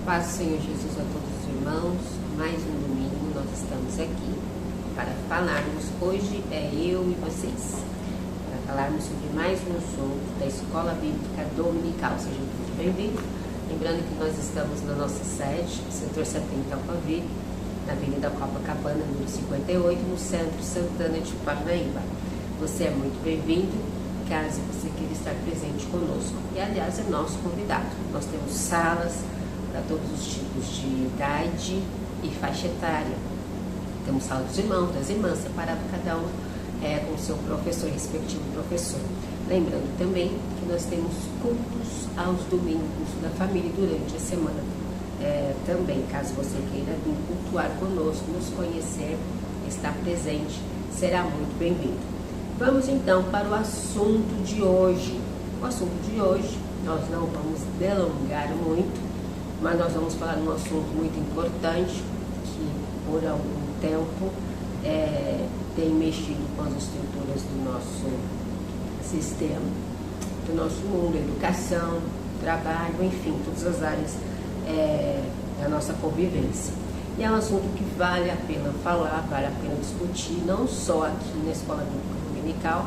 Paz do Senhor Jesus a todos os irmãos. Mais um domingo nós estamos aqui para falarmos, hoje é eu e vocês, para falarmos sobre mais um assunto da Escola Bíblica Dominical. Sejam todos bem-vindos. Lembrando que nós estamos na nossa sede, Setor 70 Alphaville, na Avenida Copacabana, número 58, no centro Santana de Parnaíba. Você é muito bem-vindo, caso você queira estar presente conosco. E, aliás, é nosso convidado. Nós temos salas para todos os tipos de idade e faixa etária. Temos sala dos irmãos, das irmãs, separado cada um com o seu professor, respectivo professor. Lembrando também que nós temos cultos aos domingos da família durante a semana. Também, caso você queira vir cultuar conosco, nos conhecer, estar presente, será muito bem-vindo. Vamos então para o assunto de hoje. O assunto de hoje, nós não vamos delongar muito, mas nós vamos falar de um assunto muito importante que por algum tempo tem mexido com as estruturas do nosso sistema, do nosso mundo, educação, trabalho, enfim, todas as áreas da nossa convivência. E é um assunto que vale a pena falar, vale a pena discutir, não só aqui na Escola Bíblica Dominical,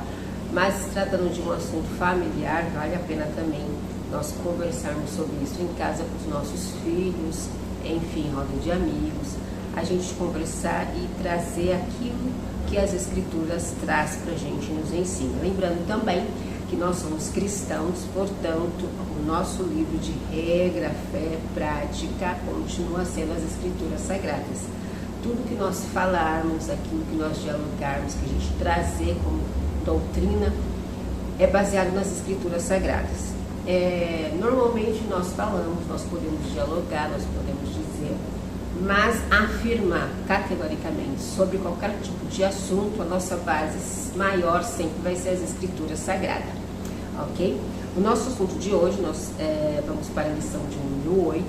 mas tratando de um assunto familiar, vale a pena também nós conversarmos sobre isso em casa com os nossos filhos, enfim, roda de amigos, a gente conversar e trazer aquilo que as Escrituras traz para a gente, nos ensina. Lembrando também que nós somos cristãos, portanto, o nosso livro de regra, fé, prática, continua sendo as Escrituras Sagradas. Tudo que nós falarmos, aquilo que nós dialogarmos, que a gente trazer como doutrina, é baseado nas Escrituras Sagradas. Normalmente nós falamos, nós podemos dialogar, nós podemos dizer, mas afirmar categoricamente sobre qualquer tipo de assunto, a nossa base maior sempre vai ser as Escrituras Sagradas, ok? O nosso assunto de hoje, nós vamos para a lição de número 8,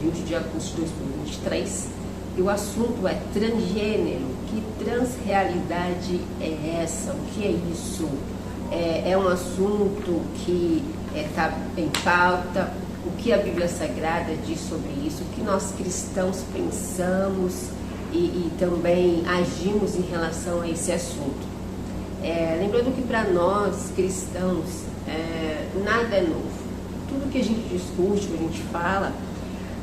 20 de agosto de 2023, e o assunto é transgênero. Que transrealidade é essa? O que é isso? É um assunto que está em pauta. O que a Bíblia Sagrada diz sobre isso? O que nós cristãos pensamos e também agimos em relação a esse assunto? Lembrando que para nós cristãos nada é novo. Tudo que a gente discute, que a gente fala,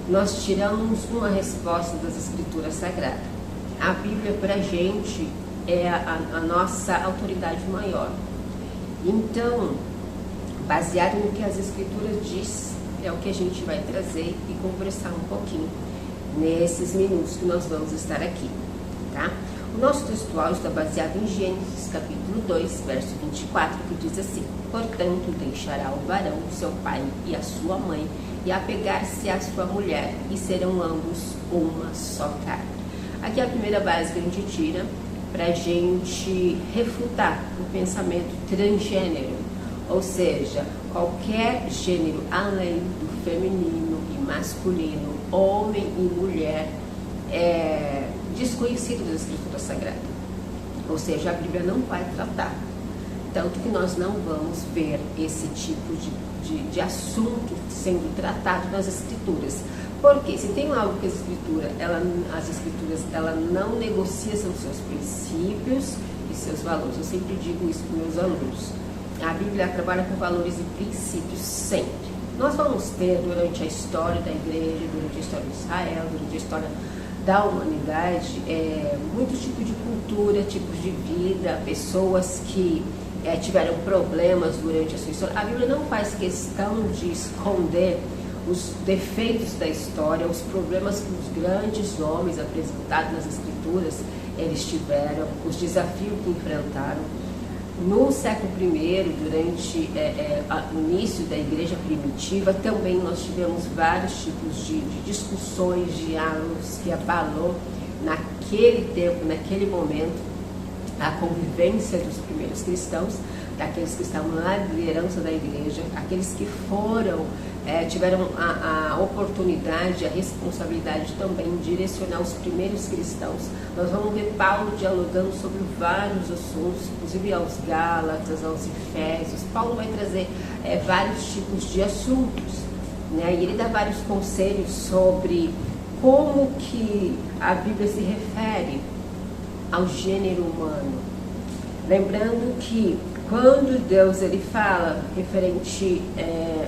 nós tiramos uma resposta das Escrituras Sagradas. A Bíblia para a gente é a nossa autoridade maior. Então, baseado no que as Escrituras diz, é o que a gente vai trazer e conversar um pouquinho nesses minutos que nós vamos estar aqui, tá? O nosso textual está baseado em Gênesis, capítulo 2, verso 24, que diz assim: portanto, deixará o varão, seu pai e a sua mãe, e apegar-se à sua mulher, e serão ambos uma só carne. Aqui é a primeira base que a gente tira para a gente refutar o pensamento transgênero, ou seja, qualquer gênero além do feminino e masculino, homem e mulher, desconhecido das Escrituras Sagradas. Ou seja, a Bíblia não vai tratar. Tanto que nós não vamos ver esse tipo de assunto sendo tratado nas Escrituras. Porque se tem algo que as Escrituras não negocia, são seus princípios e seus valores. Eu sempre digo isso para os meus alunos. A Bíblia trabalha com valores e princípios sempre. Nós vamos ter durante a história da igreja, durante a história de Israel, durante a história da humanidade, muitos tipos de cultura, tipos de vida, pessoas que tiveram problemas durante a sua história. A Bíblia não faz questão de esconder os defeitos da história, os problemas que os grandes homens apresentados nas Escrituras eles tiveram, os desafios que enfrentaram. No século I, durante o início da igreja primitiva, também nós tivemos vários tipos de discussões, diálogos que abalou naquele tempo, naquele momento, a convivência dos primeiros cristãos, daqueles que estavam na liderança da igreja, aqueles que tiveram a oportunidade, a responsabilidade também de direcionar os primeiros cristãos. Nós vamos ver Paulo dialogando sobre vários assuntos, inclusive aos Gálatas, aos Efésios. Paulo vai trazer vários tipos de assuntos. né? E ele dá vários conselhos sobre como que a Bíblia se refere ao gênero humano. Lembrando que quando Deus ele fala referente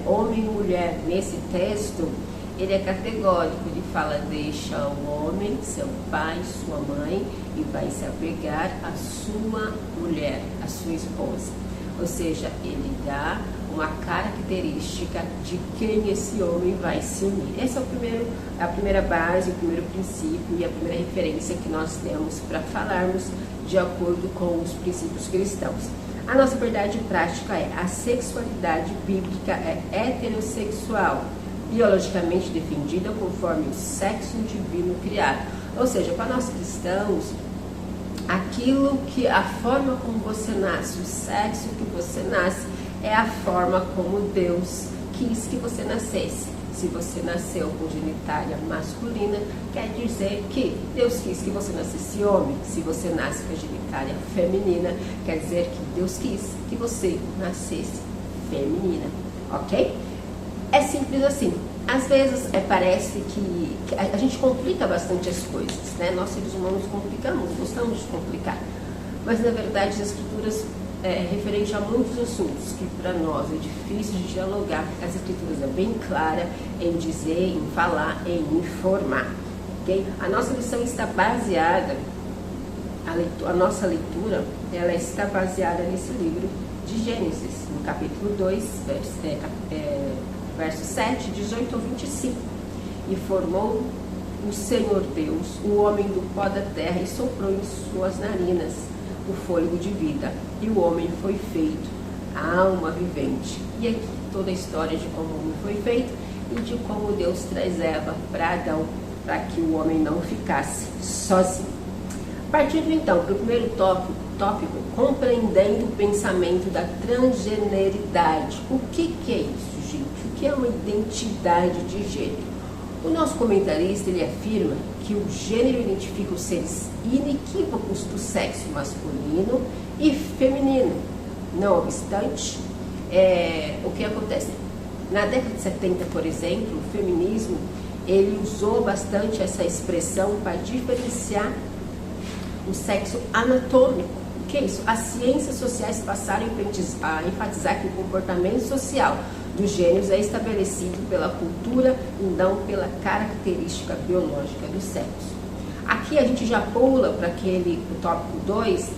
homem e mulher nesse texto, ele é categórico, ele fala: deixa o homem, seu pai, sua mãe, e vai se apegar à sua mulher, à sua esposa. Ou seja, ele dá uma característica de quem esse homem vai se unir. Essa é a primeira base, o primeiro princípio e a primeira referência que nós temos para falarmos de acordo com os princípios cristãos. A nossa verdade prática é: a sexualidade bíblica é heterossexual, biologicamente defendida conforme o sexo divino criado. Ou seja, para nós cristãos, a forma como você nasce, o sexo que você nasce, é a forma como Deus quis que você nascesse. Se você nasceu com genitália masculina, quer dizer que Deus quis que você nascesse homem. Se você nasce com a genitália feminina, quer dizer que Deus quis que você nascesse feminina, ok? É simples assim. Às vezes parece que a gente complica bastante as coisas, né? Nós seres humanos complicamos, gostamos de complicar. Mas na verdade as escrituras referente a muitos assuntos que para nós é difícil de dialogar, as escrituras é bem clara em dizer, em falar, em informar, ok? A nossa lição está baseada, a nossa leitura, ela está baseada nesse livro de Gênesis, no capítulo 2, verso 7, 18 ao 25. E formou o Senhor Deus o homem do pó da terra e soprou em suas narinas o fôlego de vida, e o homem foi feito alma vivente. E aqui toda a história de como o homem foi feito e de como Deus traz Eva para Adão, para que o homem não ficasse sozinho. Partindo então para o primeiro tópico, compreendendo o pensamento da transgeneridade. O que é isso, gente? O que é uma identidade de gênero? O nosso comentarista ele afirma que o gênero identifica os seres inequívocos do sexo masculino e feminino. Não obstante, o que acontece? Na década de 70, por exemplo, o feminismo ele usou bastante essa expressão para diferenciar o sexo anatômico. O que é isso? As ciências sociais passaram a enfatizar que o comportamento social dos gêneros é estabelecido pela cultura e não pela característica biológica do sexo. Aqui a gente já pula para o tópico 2,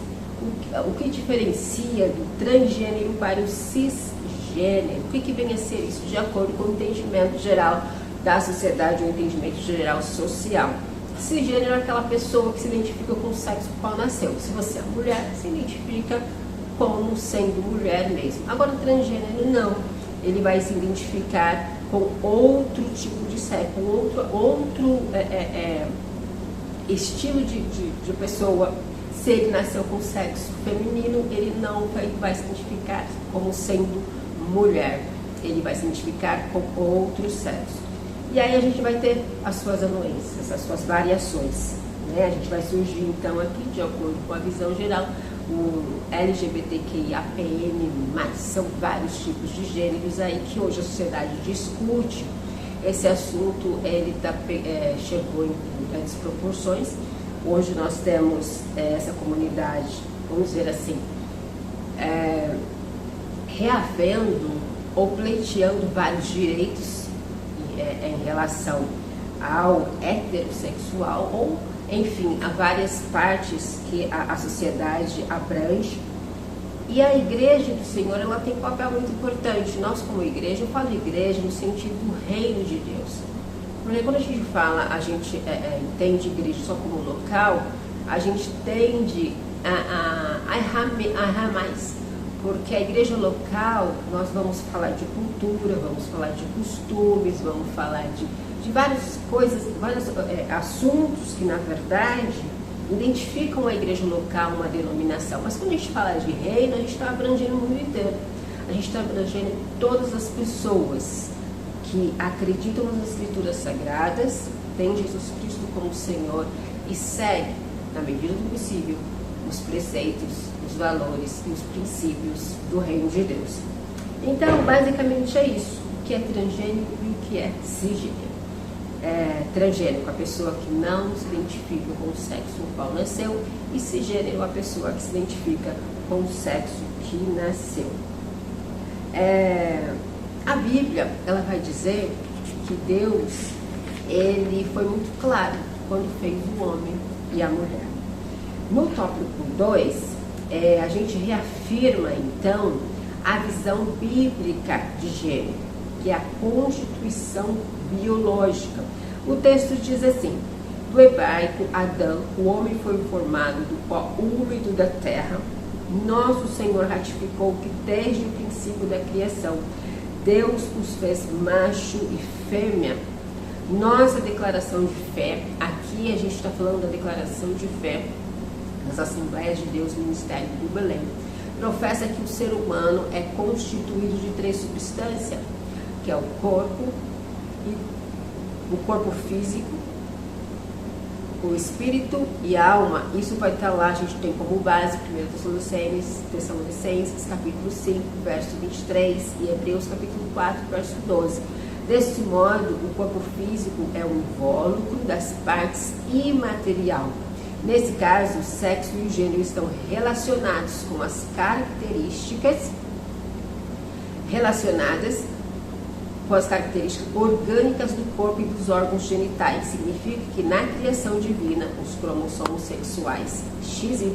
o que diferencia do transgênero para o cisgênero. O que vem a ser isso? De acordo com o entendimento geral da sociedade, o entendimento geral social. Cisgênero é aquela pessoa que se identifica com o sexo com o qual nasceu. Se você é mulher, se identifica como sendo mulher mesmo. Agora o transgênero não. Ele vai se identificar com outro tipo de sexo, com outro estilo de pessoa. Se ele nasceu com sexo feminino, ele não vai se identificar como sendo mulher. Ele vai se identificar com outro sexo. E aí a gente vai ter as suas anuências, as suas variações, né? A gente vai surgir então aqui, de acordo com a visão geral, o LGBTQIAPN+, são vários tipos de gêneros aí que hoje a sociedade discute. Esse assunto ele chegou em grandes proporções. Hoje nós temos essa comunidade, vamos dizer assim, reavendo ou pleiteando vários direitos em relação ao heterossexual ou, enfim, a várias partes que a sociedade abrange. E a Igreja do Senhor, ela tem um papel muito importante. Nós, como igreja, eu falo igreja no sentido do reino de Deus. Porque quando a gente fala, a gente entende igreja só como local, a gente tende a errar mais. Porque a igreja local, nós vamos falar de cultura, vamos falar de costumes, vamos falar de várias coisas, vários assuntos que, na verdade, identificam a igreja local, uma denominação. Mas quando a gente fala de reino, a gente está abrangendo o mundo inteiro. A gente está abrangendo todas as pessoas que acreditam nas Escrituras Sagradas, têm Jesus Cristo como Senhor e seguem, na medida do possível, os preceitos, os valores e os princípios do reino de Deus. Então, basicamente é isso. O que é transgênico e o que que é cisgênero. Transgênero, a pessoa que não se identifica com o sexo no qual nasceu, e cisgênero, a pessoa que se identifica com o sexo que nasceu. A Bíblia, ela vai dizer que Deus, ele foi muito claro quando fez o homem e a mulher. No tópico 2, a gente reafirma então a visão bíblica de gênero, que é a constituição biológica. O texto diz assim: do hebraico Adão, o homem foi formado do pó úmido da terra. Nosso Senhor ratificou que desde o princípio da criação, Deus os fez macho e fêmea. Nossa declaração de fé, aqui a gente está falando da declaração de fé nas Assembleias de Deus Ministério do Belém, professa que o ser humano é constituído de 3 substâncias, que é o corpo físico, o espírito e a alma. Isso vai estar lá, a gente tem como base 1 Tessalonicenses capítulo 5, verso 23 e Hebreus capítulo 4, verso 12. Desse modo, o corpo físico é um invólucro das partes imaterial. Nesse caso, o sexo e o gênero estão relacionados com as características orgânicas do corpo e dos órgãos genitais. Significa que na criação divina, os cromossomos sexuais XY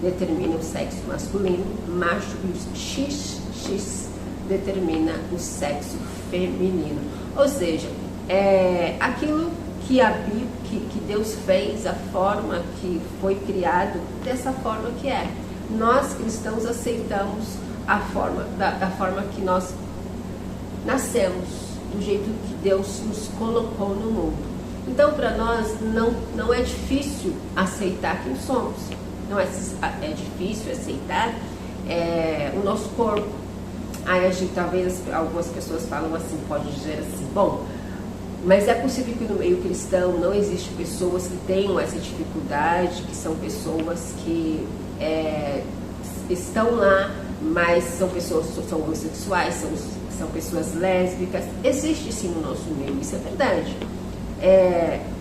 determinam o sexo masculino, macho, e o XX determina o sexo feminino. Ou seja, aquilo que a Bíblia, que Deus fez, a forma que foi criado, dessa forma que é. Nós cristãos aceitamos a forma, da forma que nós nascemos, do jeito que Deus nos colocou no mundo. Então, para nós, não é difícil aceitar quem somos. Não é difícil aceitar o nosso corpo. Aí, talvez algumas pessoas falam assim, pode dizer assim, bom, mas é possível que no meio cristão não existe pessoas que tenham essa dificuldade, que são pessoas que estão lá, mas são homossexuais, são pessoas lésbicas. Existe sim no nosso meio, isso é verdade.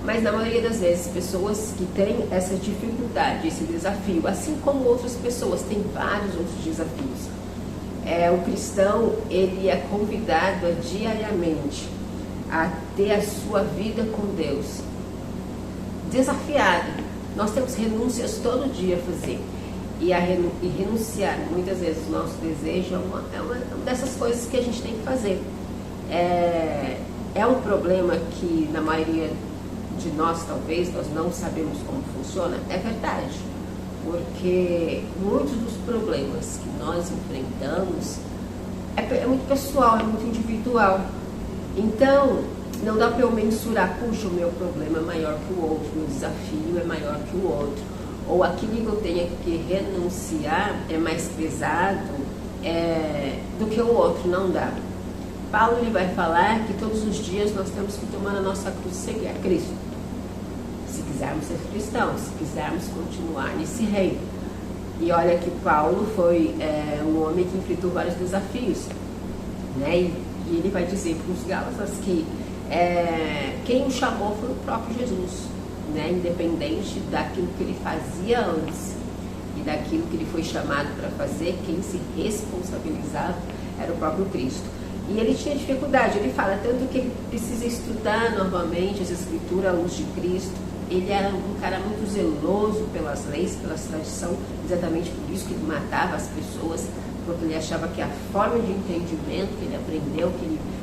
Mas na maioria das vezes, pessoas que têm essa dificuldade, esse desafio, assim como outras pessoas têm vários outros desafios. O cristão, ele é convidado diariamente a ter a sua vida com Deus desafiado. Nós temos renúncias todo dia a fazer. E renunciar, muitas vezes, o nosso desejo é uma dessas coisas que a gente tem que fazer. É um problema que, na maioria de nós, talvez, nós não sabemos como funciona. É verdade. Porque muitos dos problemas que nós enfrentamos é muito pessoal, é muito individual. Então, não dá para eu mensurar, puxa, o meu problema é maior que o outro, o meu desafio é maior que o outro, ou aquilo que eu tenho que renunciar é mais pesado do que o outro. Não dá. Paulo, ele vai falar que todos os dias nós temos que tomar a nossa cruz e seguir a Cristo, se quisermos ser cristãos, se quisermos continuar nesse reino. E olha que Paulo foi um homem que enfrentou vários desafios, né? E ele vai dizer para os Gálatas que quem o chamou foi o próprio Jesus, né? Independente daquilo que ele fazia antes e daquilo que ele foi chamado para fazer, quem se responsabilizava era o próprio Cristo. E ele tinha dificuldade, ele fala tanto que ele precisa estudar novamente as Escrituras à luz de Cristo. Ele era um cara muito zeloso pelas leis, pela tradição, exatamente por isso que ele matava as pessoas, porque ele achava que a forma de entendimento que ele aprendeu,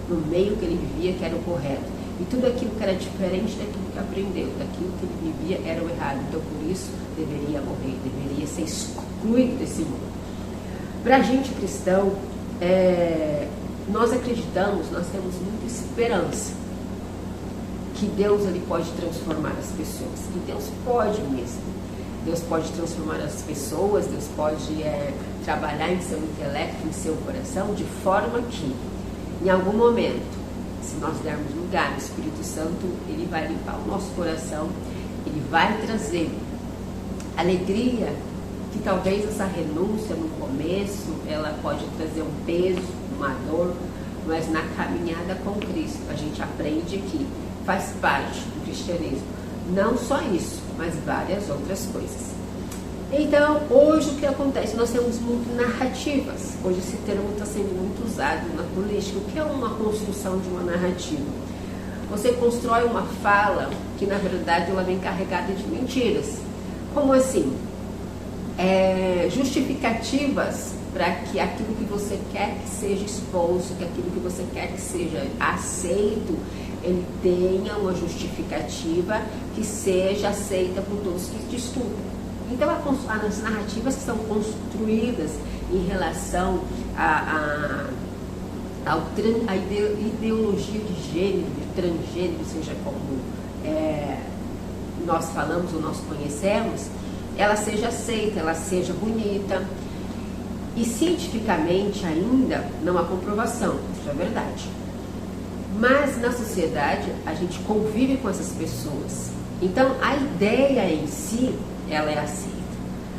no meio que ele vivia, que era o correto. E tudo aquilo que era diferente daquilo que aprendeu, daquilo que ele vivia, era o errado. Então, por isso, deveria morrer, deveria ser excluído desse mundo. Para a gente cristão, nós acreditamos, nós temos muita esperança que Deus ele pode transformar as pessoas. E Deus pode mesmo. Deus pode transformar as pessoas, Deus pode trabalhar em seu intelecto, em seu coração, de forma que, em algum momento, se nós dermos lugar, o Espírito Santo, ele vai limpar o nosso coração, ele vai trazer alegria, que talvez essa renúncia no começo, ela pode trazer um peso, uma dor, mas na caminhada com Cristo. A gente aprende que faz parte do cristianismo. Não só isso, mas várias outras coisas. Então, hoje o que acontece? Nós temos muito narrativas. Hoje esse termo está sendo muito usado na política. O que é uma construção de uma narrativa? Você constrói uma fala que, na verdade, ela vem carregada de mentiras. Como assim? Justificativas para que aquilo que você quer que seja exposto, que aquilo que você quer que seja aceito, ele tenha uma justificativa que seja aceita por todos que te estudam. Então, as narrativas que são construídas em relação à ideologia de gênero, de transgênero, seja como nós falamos ou nós conhecemos, ela seja aceita, ela seja bonita. E cientificamente ainda não há comprovação, isso é verdade. Mas na sociedade a gente convive com essas pessoas. Então a ideia em si, ela é aceita.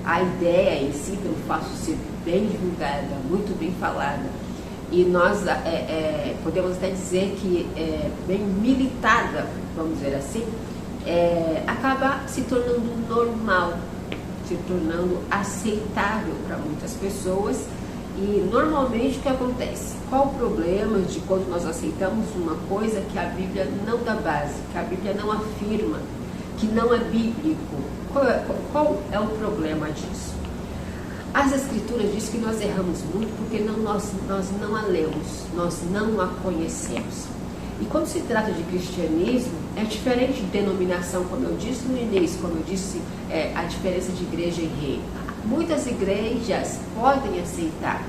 A ideia em si, pelo fato de ser bem divulgada, muito bem falada, e nós podemos até dizer que é bem militada, vamos dizer assim, acaba se tornando normal, se tornando aceitável para muitas pessoas. E normalmente o que acontece? Qual o problema de quando nós aceitamos uma coisa que a Bíblia não dá base, que a Bíblia não afirma, que não é bíblico? Qual é o problema disso? As Escrituras dizem que nós erramos muito porque nós não a lemos, nós não a conhecemos. E quando se trata de cristianismo, é diferente de denominação, como eu disse no início, como eu disse, a diferença de igreja e reino. Muitas igrejas podem aceitar,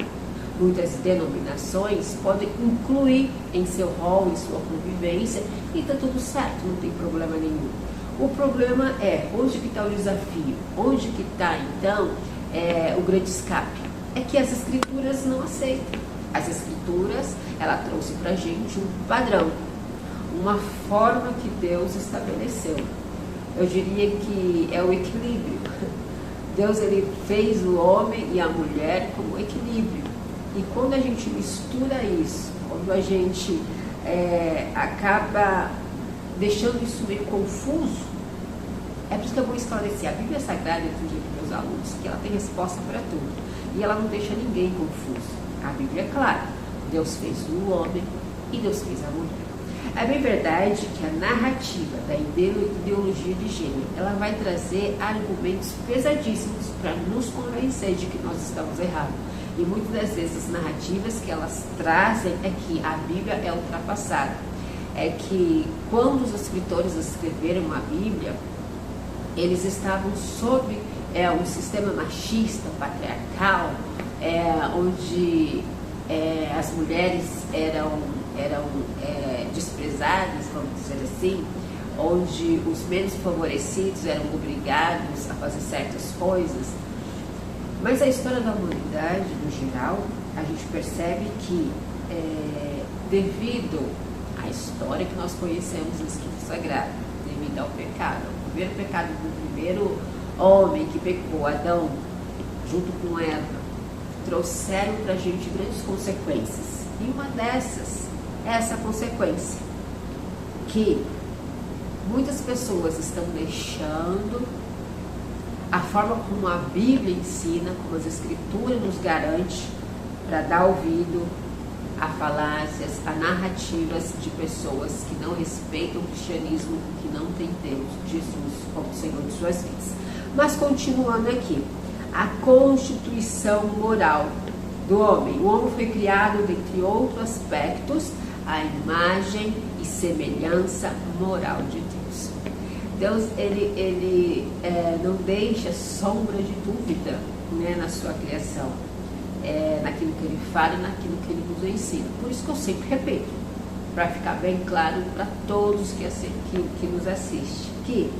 muitas denominações podem incluir em seu rol, em sua convivência, e está tudo certo, não tem problema nenhum. O problema é, onde que está o desafio? Onde que está, então, o grande escape? É que as Escrituras não aceitam. As Escrituras, ela trouxe para a gente um padrão, uma forma que Deus estabeleceu. Eu diria que é o equilíbrio. Deus, ele fez o homem e a mulher como equilíbrio. E quando a gente mistura isso, quando a gente acaba deixando isso meio confuso, é por isso que eu vou esclarecer. A Bíblia Sagrada, eu digo para meus alunos, que ela tem resposta para tudo. E ela não deixa ninguém confuso. A Bíblia é clara. Deus fez o homem e Deus fez a mulher. É bem verdade que a narrativa da ideologia de gênero, ela vai trazer argumentos pesadíssimos para nos convencer de que nós estamos errados. E muitas das vezes as narrativas que elas trazem é que a Bíblia é ultrapassada. É que quando os escritores escreveram a Bíblia, eles estavam sob um sistema machista, patriarcal, onde as mulheres eram desprezadas, vamos dizer assim, onde os menos favorecidos eram obrigados a fazer certas coisas. Mas a história da humanidade, no geral, a gente percebe que, devido à história que nós conhecemos no Escrito Sagrado, devido ao pecado, o primeiro pecado do primeiro homem que pecou, Adão, junto com Eva, trouxeram para a gente grandes consequências. E uma dessas é essa consequência, que muitas pessoas estão deixando a forma como a Bíblia ensina, como as Escrituras nos garante, para dar ouvido a falácias, a narrativas de pessoas que não respeitam o cristianismo, que não tem Deus, Jesus, como Senhor de suas vidas. Mas continuando aqui, a constituição moral do homem. O homem foi criado, dentre outros aspectos, à imagem e semelhança moral de Deus. Deus, ele não deixa sombra de dúvida, né, na sua criação, naquilo que ele fala e naquilo que ele nos ensina. Por isso que eu sempre repito, para ficar bem claro para todos que nos assistem, que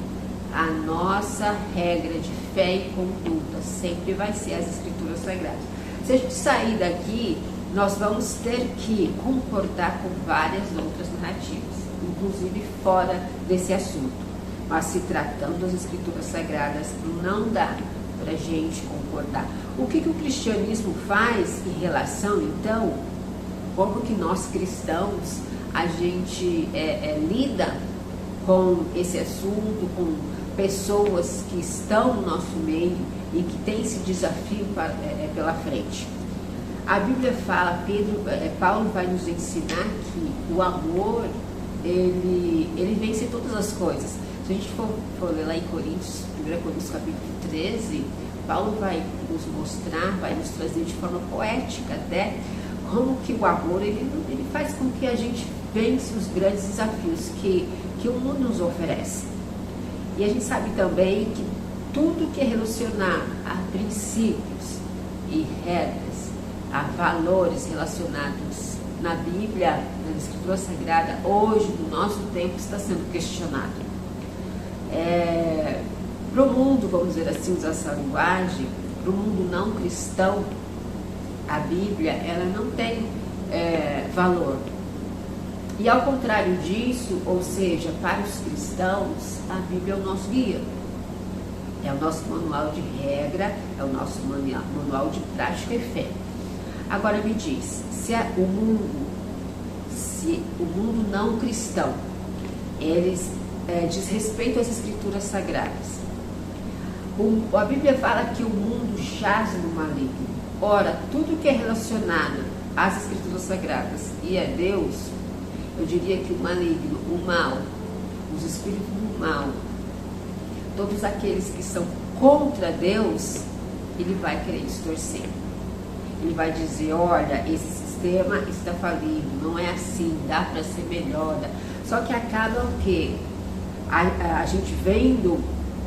a nossa regra de fé e conduta sempre vai ser as Escrituras Sagradas. Se a gente sair daqui, nós vamos ter que concordar com várias outras narrativas, inclusive fora desse assunto. Mas se tratando das Escrituras Sagradas, não dá para a gente concordar. O que o cristianismo faz em relação, então, como que nós cristãos, a gente lida com esse assunto, com pessoas que estão no nosso meio e que tem esse desafio pela frente. A Bíblia fala, Paulo vai nos ensinar que o amor, ele vence todas as coisas. Se a gente for ler lá em Coríntios, 1 Coríntios capítulo 13, Paulo vai nos mostrar, vai nos trazer de forma poética até, como que o amor, ele faz com que a gente vence os grandes desafios que o mundo nos oferece. E a gente sabe também que tudo que é relacionado a princípios e regras, a valores relacionados na Bíblia, na Escritura Sagrada, hoje, no nosso tempo, está sendo questionado. Para o mundo, vamos dizer assim, usar essa linguagem, para o mundo não cristão, a Bíblia, ela não tem valor. E ao contrário disso, ou seja, para os cristãos, a Bíblia é o nosso guia. É o nosso manual de regra, é o nosso manual de prática e fé. Agora me diz, se o mundo não cristão, eles desrespeitam as escrituras sagradas. A Bíblia fala que o mundo jaz no maligno. Ora, tudo que é relacionado às escrituras sagradas e a Deus, eu diria que o maligno, o mal, os espíritos do mal, todos aqueles que são contra Deus, ele vai querer distorcer. Ele vai dizer, olha, esse sistema está falido, não é assim, dá para ser melhor. Só que acaba o quê? A gente vendo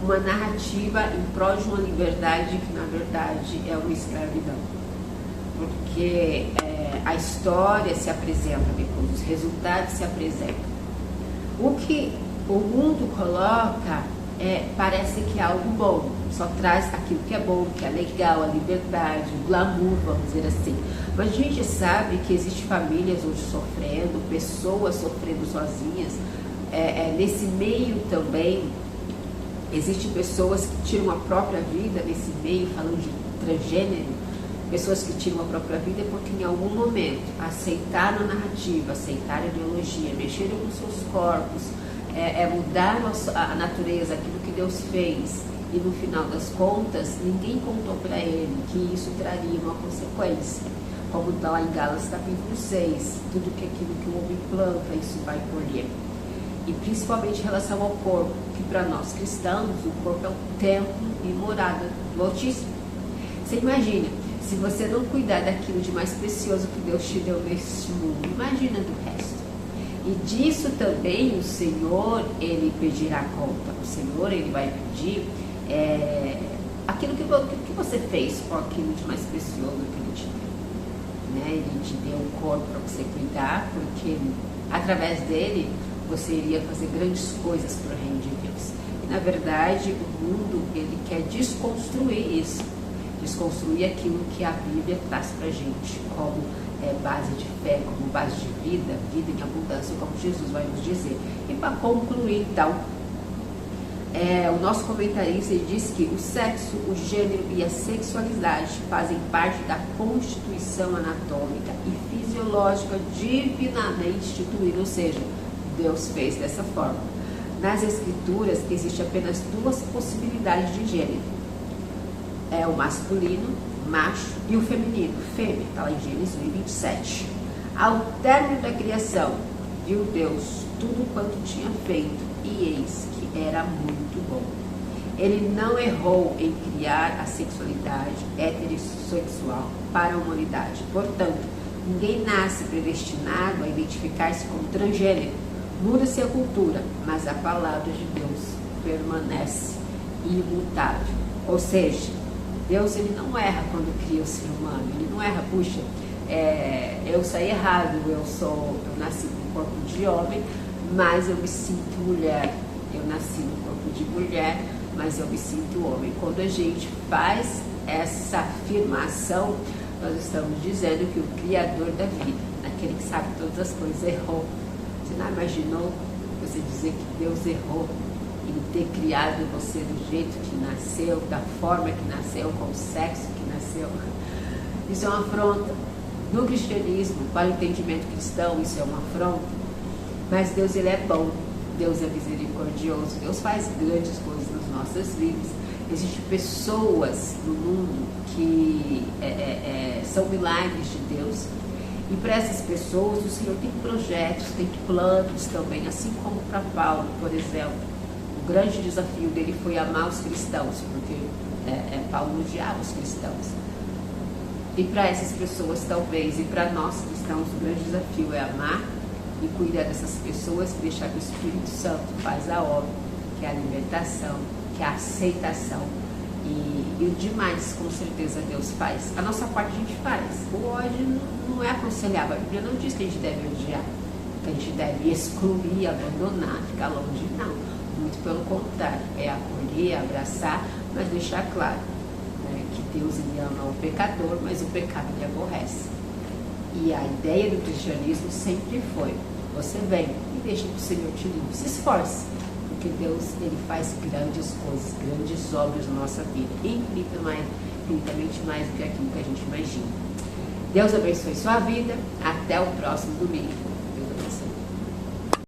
uma narrativa em prol de uma liberdade que na verdade é uma escravidão. Porque a história se apresenta depois, os resultados se apresentam. O que o mundo coloca parece que é algo bom, só traz aquilo que é bom, que é legal, a liberdade, o glamour, vamos dizer assim. Mas a gente sabe que existem famílias hoje sofrendo, pessoas sofrendo sozinhas. Nesse meio também, existem pessoas que tiram a própria vida nesse meio, falando de transgênero, pessoas que tiram a própria vida porque em algum momento aceitaram a narrativa, aceitaram a ideologia, mexeram com seus corpos, mudaram a natureza, aquilo que Deus fez, e no final das contas, ninguém contou para ele que isso traria uma consequência. Como está lá em Gálatas capítulo 6, tudo que aquilo que o homem planta, isso vai colher. E principalmente em relação ao corpo, que para nós cristãos, o corpo é o templo e morada do Altíssimo. Você imagina, se você não cuidar daquilo de mais precioso que Deus te deu neste mundo, imagina do resto. E disso também o Senhor, ele pedirá conta. O Senhor, ele vai pedir aquilo que você fez com aquilo de mais precioso que ele te deu. Ele te deu um corpo para você cuidar, porque através dele você iria fazer grandes coisas para o reino de Deus. E na verdade o mundo, ele quer desconstruir isso, desconstruir aquilo que a Bíblia traz para a gente como base de fé, como base de vida, vida em abundância, como Jesus vai nos dizer. E para concluir então, o nosso comentarista diz que o sexo, o gênero e a sexualidade fazem parte da constituição anatômica e fisiológica divinamente instituída, ou seja, Deus fez dessa forma. Nas Escrituras existe apenas duas possibilidades de gênero: o masculino, macho, e o feminino, fêmea, está lá em Gênesis 1:27. Ao término da criação, viu Deus tudo quanto tinha feito, e eis que era muito bom. Ele não errou em criar a sexualidade heterossexual para a humanidade. Portanto, ninguém nasce predestinado a identificar-se como transgênero. Muda-se a cultura, mas a palavra de Deus permanece imutável. Ou seja, Deus, ele não erra quando cria o ser humano. Ele não erra, puxa, eu saí errado, eu nasci com corpo de homem, mas eu me sinto mulher. Eu nasci no corpo de mulher, mas eu me sinto homem. Quando a gente faz essa afirmação, nós estamos dizendo que o Criador da vida, aquele que sabe todas as coisas, errou. Você não imaginou você dizer que Deus errou em ter criado você do jeito que nasceu, da forma que nasceu, com o sexo que nasceu? Isso é uma afronta. No cristianismo, para o entendimento cristão, isso é uma afronta, mas Deus, Ele é bom, Deus é misericordioso, Deus faz grandes coisas nas nossas vidas. Existem pessoas no mundo que são milagres de Deus, e para essas pessoas o Senhor tem projetos, tem planos também, assim como para Paulo, por exemplo. O grande desafio dele foi amar os cristãos, porque Paulo odiava os cristãos. E para essas pessoas talvez, e para nós cristãos, o grande desafio é amar e cuidar dessas pessoas, deixar que o Espírito Santo faz a obra, que é a libertação, que é a aceitação. E o demais, com certeza, Deus faz. A nossa parte a gente faz. O ódio não é aconselhável. A Bíblia não diz que a gente deve odiar, que a gente deve excluir, abandonar, ficar longe. Não. Muito pelo contrário. É acolher, abraçar, mas deixar claro que Deus, Ele ama o pecador, mas o pecado Ele aborrece. E a ideia do cristianismo sempre foi: você vem e deixa que o Senhor te livre. Se esforce, porque Deus, Ele faz grandes coisas, grandes obras na nossa vida, infinitamente mais do que aquilo que a gente imagina. Deus abençoe sua vida. Até o próximo domingo.